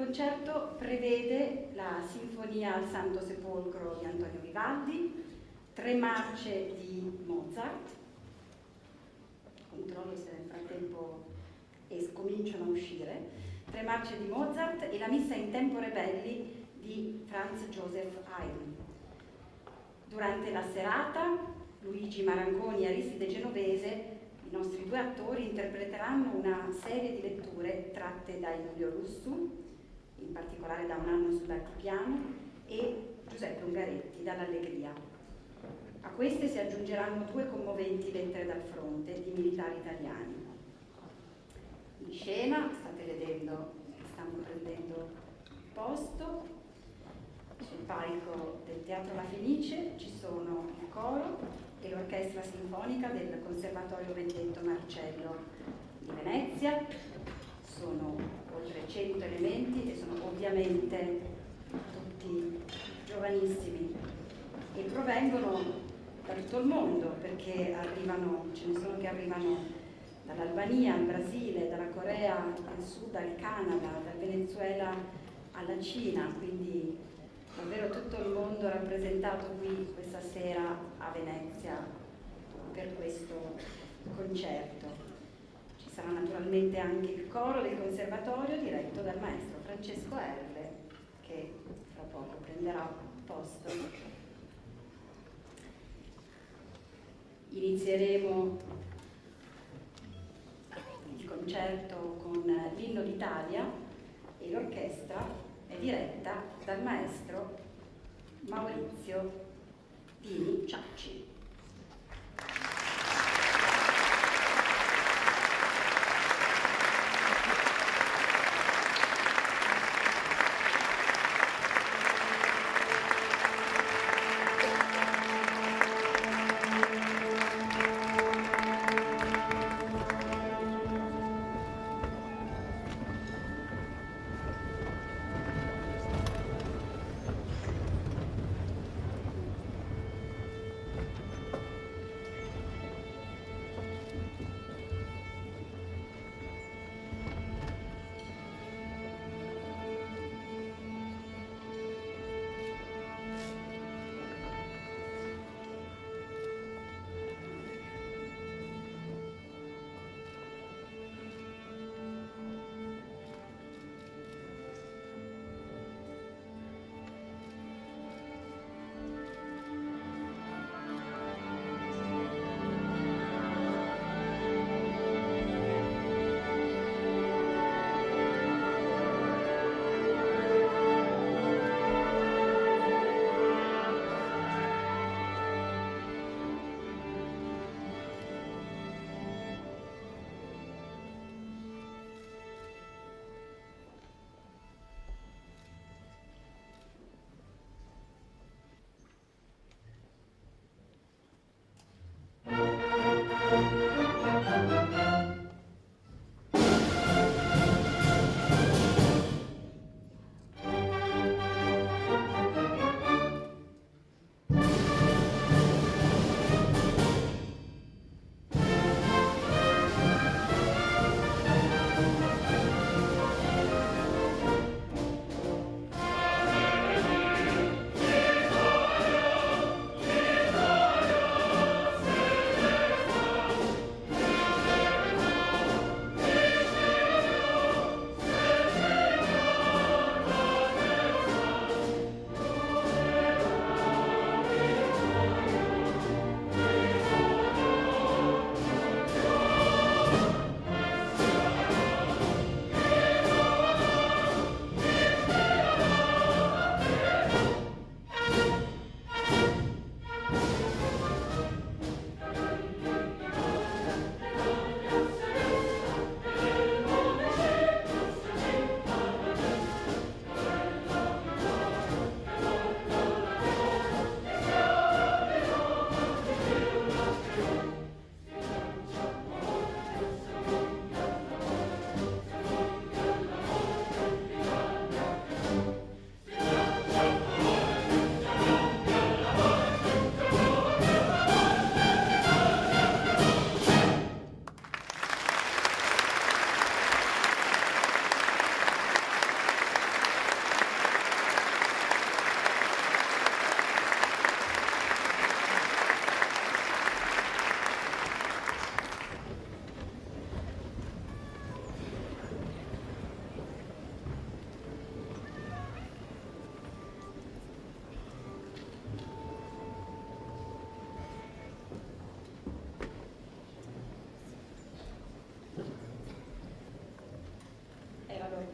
concerto prevede la Sinfonia al Santo Sepolcro di Antonio Vivaldi, 3 marce di Mozart, controllo se nel frattempo cominciano a uscire, 3 marce di Mozart e la missa in tempore belli di Franz Joseph Haydn. Durante la serata Luigi Marangoni e Aristide Genovese, i nostri 2 attori, interpreteranno una serie di letture tratte da Emilio Lussu, in particolare da Un anno sull'altipiano, e Giuseppe Ungaretti dall'Allegria. A queste si aggiungeranno 2 commoventi lettere dal fronte di militari italiani. In scena, state vedendo che stanno prendendo posto, sul palco del Teatro La Fenice ci sono il coro e l'orchestra sinfonica del Conservatorio Benedetto Marcello di Venezia. Sono oltre 100 elementi e sono ovviamente tutti giovanissimi e provengono da tutto il mondo, perché ce ne sono che arrivano dall'Albania al Brasile, dalla Corea del Sud al Canada, dal Venezuela alla Cina, quindi davvero tutto il mondo rappresentato qui questa sera a Venezia per questo concerto. Ci sarà naturalmente anche il coro del conservatorio diretto dal maestro Francesco Erle, che fra poco prenderà posto. Inizieremo il concerto con l'Inno d'Italia e l'orchestra è diretta dal maestro Maurizio Dini Ciacci.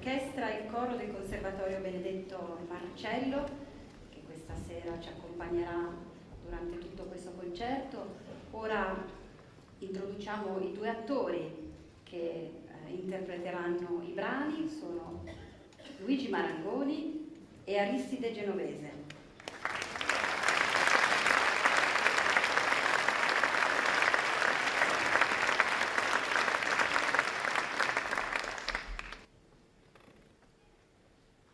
l'orchestra e il coro del Conservatorio Benedetto Marcello, che questa sera ci accompagnerà durante tutto questo concerto. Ora introduciamo i due attori che interpreteranno i brani, sono Luigi Marangoni e Aristide Genovese.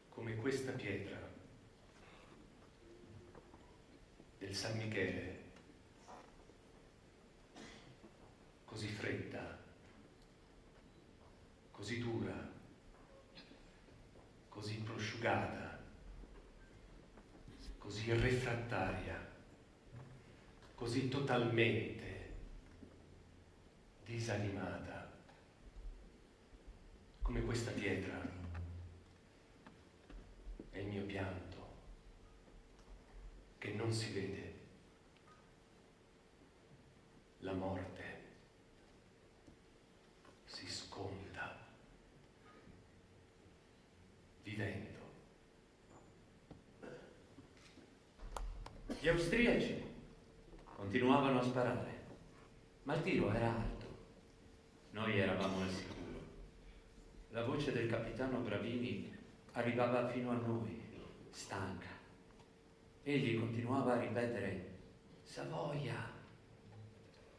Come questa pietra del San Michele, così fredda, così dura, così prosciugata, così refrattaria, così totalmente disanimata, come questa pietra è il mio pianto, che non si vede, la morte si sconta, vivendo. Gli austriaci continuavano a sparare, ma il tiro era alto. Noi eravamo al sicuro. La voce del capitano Bravini arrivava fino a noi, stanca. Egli continuava a ripetere: Savoia!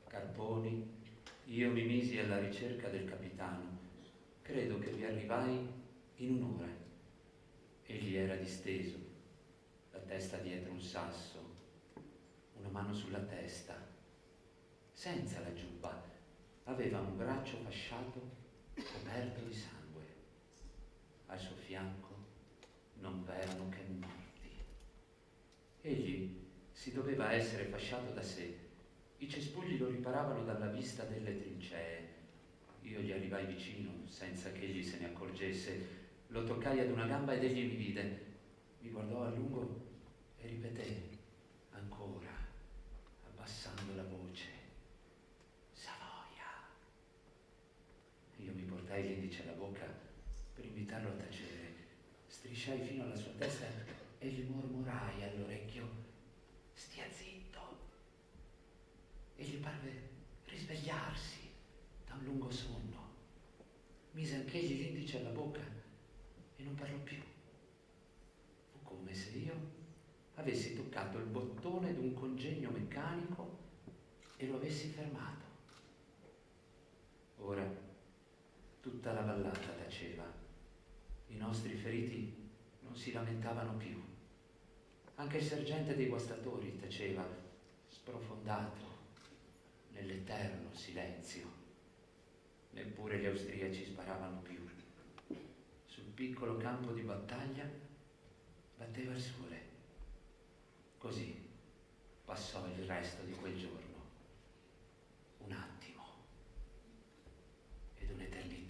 Carponi, io mi misi alla ricerca del capitano. Credo che vi arrivai in un'ora. Egli era disteso, la testa dietro un sasso, una mano sulla testa, senza la giubba, aveva un braccio fasciato coperto di sangue. Al suo fianco non v'erano che morti. Egli si doveva essere fasciato da sé. I cespugli lo riparavano dalla vista delle trincee. Io gli arrivai vicino senza che egli se ne accorgesse. Lo toccai ad una gamba ed egli mi vide. Mi guardò a lungo e ripeté ancora, abbassando la voce: Savoia. Io mi portai l'indice alla bocca per invitarlo a tacere. Strisciai fino alla sua testa e gli mormorai all'orecchio: stia zitto. E gli parve risvegliarsi da un lungo sonno. Mise anch'egli l'indice alla bocca e non parlò più. Fu come se io avessi toccato il bottone d'un congegno meccanico e lo avessi fermato. Ora tutta la vallata taceva. I nostri feriti non si lamentavano più. Anche il sergente dei guastatori taceva, sprofondato nell'eterno silenzio. Neppure gli austriaci sparavano più. Sul piccolo campo di battaglia batteva il sole. Così passò il resto di quel giorno. Un attimo ed un'eternità.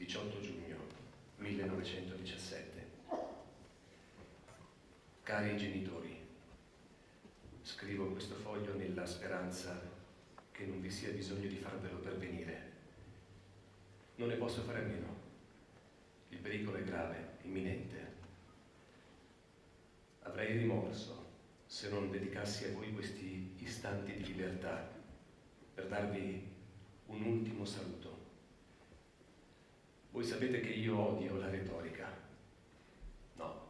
18 giugno 1917. Cari genitori, scrivo questo foglio nella speranza che non vi sia bisogno di farvelo pervenire. Non ne posso fare a meno. Il pericolo è grave, imminente. Avrei rimorso se non dedicassi a voi questi istanti di libertà per darvi un ultimo saluto. Voi sapete che io odio la retorica. No,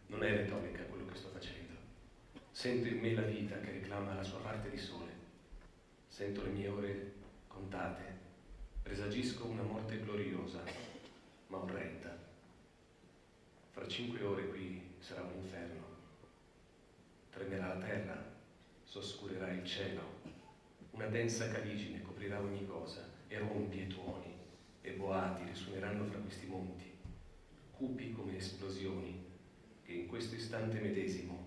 non è retorica quello che sto facendo. Sento in me la vita che reclama la sua parte di sole. Sento le mie ore contate. Presagisco una morte gloriosa, ma orrenda. Fra 5 ore qui sarà un inferno. Tremerà la terra, s'oscurerà il cielo. Una densa caligine coprirà ogni cosa, e rombi e tuoni e boati risuoneranno fra questi monti, cupi come esplosioni che in questo istante medesimo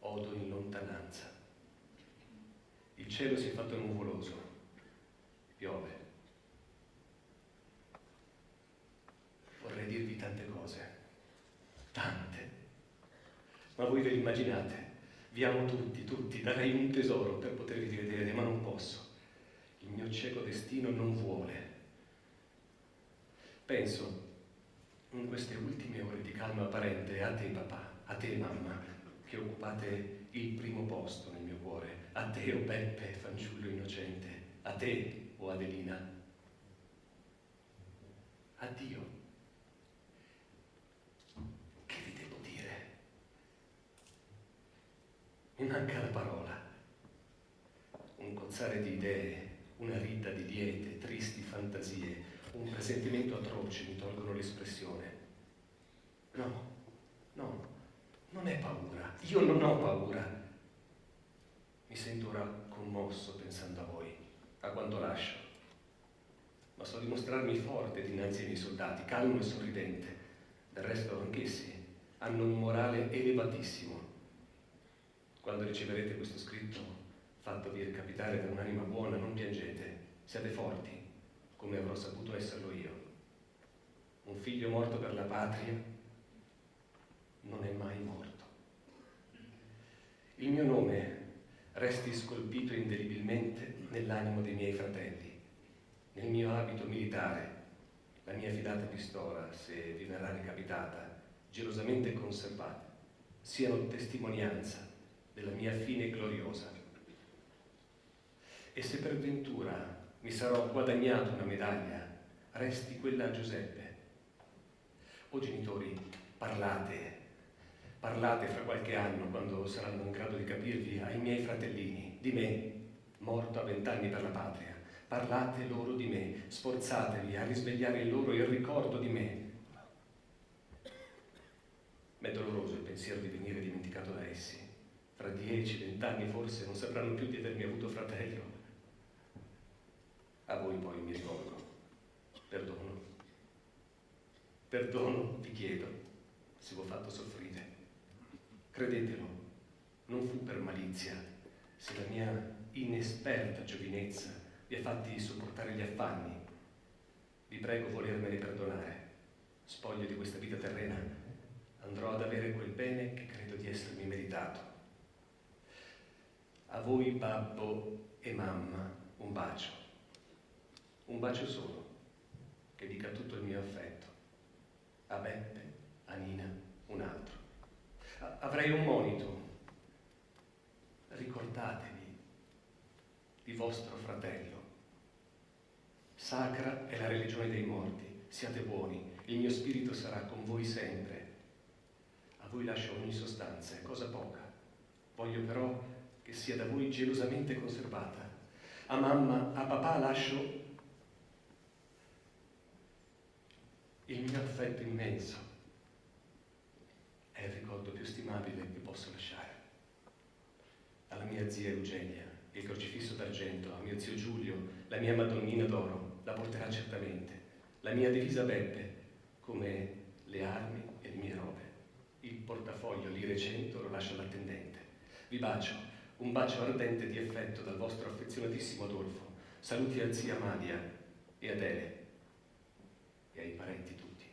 odo in lontananza. Il cielo si è fatto nuvoloso, piove. Vorrei dirvi tante cose, tante, ma voi ve le immaginate. Vi amo tutti, darei un tesoro per potervi rivedere, ma non posso. Il mio cieco destino non vuole. Penso, in queste ultime ore di calma apparente, a te papà, a te mamma, che occupate il primo posto nel mio cuore, a te, o Beppe, fanciullo innocente, a te, o Adelina. Addio. Che vi devo dire? Mi manca la parola. Un cozzare di idee, una rita di diete, tristi fantasie, un presentimento atroce mi tolgono l'espressione. No, non è paura. Io non ho paura. Mi sento ora commosso pensando a voi, a quanto lascio. Ma so dimostrarmi forte dinanzi ai miei soldati, calmo e sorridente. Del resto anch'essi hanno un morale elevatissimo. Quando riceverete questo scritto, fattovi recapitare da un'anima buona, non piangete, siate forti, come avrò saputo esserlo io. Un figlio morto per la patria non è mai morto. Il mio nome resti scolpito indelebilmente nell'animo dei miei fratelli, nel mio abito militare, la mia fidata pistola, se vi verrà recapitata, gelosamente conservata, siano testimonianza della mia fine gloriosa. E se per ventura mi sarò guadagnato una medaglia, resti quella a Giuseppe. O genitori, parlate fra qualche anno, quando saranno in grado di capirvi, ai miei fratellini, di me, morto a 20 anni per la patria. Parlate loro di me, sforzatevi a risvegliare in loro il ricordo di me. M'è doloroso il pensiero di venire dimenticato da essi. Fra 10-20 anni forse non sapranno più di avermi avuto fratello. A voi poi mi rivolgo. Perdono, vi chiedo, se vi ho fatto soffrire. Credetelo, non fu per malizia, se la mia inesperta giovinezza vi ha fatti sopportare gli affanni. Vi prego volermene perdonare. Spoglio di questa vita terrena, andrò ad avere quel bene che credo di essermi meritato. A voi, babbo e mamma, un bacio solo, che dica tutto il mio affetto. A Beppe, a Nina, un altro. Avrei un monito. Ricordatevi di vostro fratello. Sacra è la religione dei morti. Siate buoni, il mio spirito sarà con voi sempre. A voi lascio ogni sostanza, è cosa poca. Voglio però che sia da voi gelosamente conservata. A mamma, a papà lascio il mio affetto immenso. È il ricordo più stimabile che posso lasciare. Alla mia zia Eugenia, il crocifisso d'argento, a mio zio Giulio, la mia Madonnina d'oro, la porterà certamente. La mia divisa Beppe, come le armi e le mie robe. Il portafoglio lire 100 lo lascio all'attendente. Vi bacio, un bacio ardente di affetto dal vostro affezionatissimo Adolfo. Saluti a zia Madia e Adele e ai parenti tutti.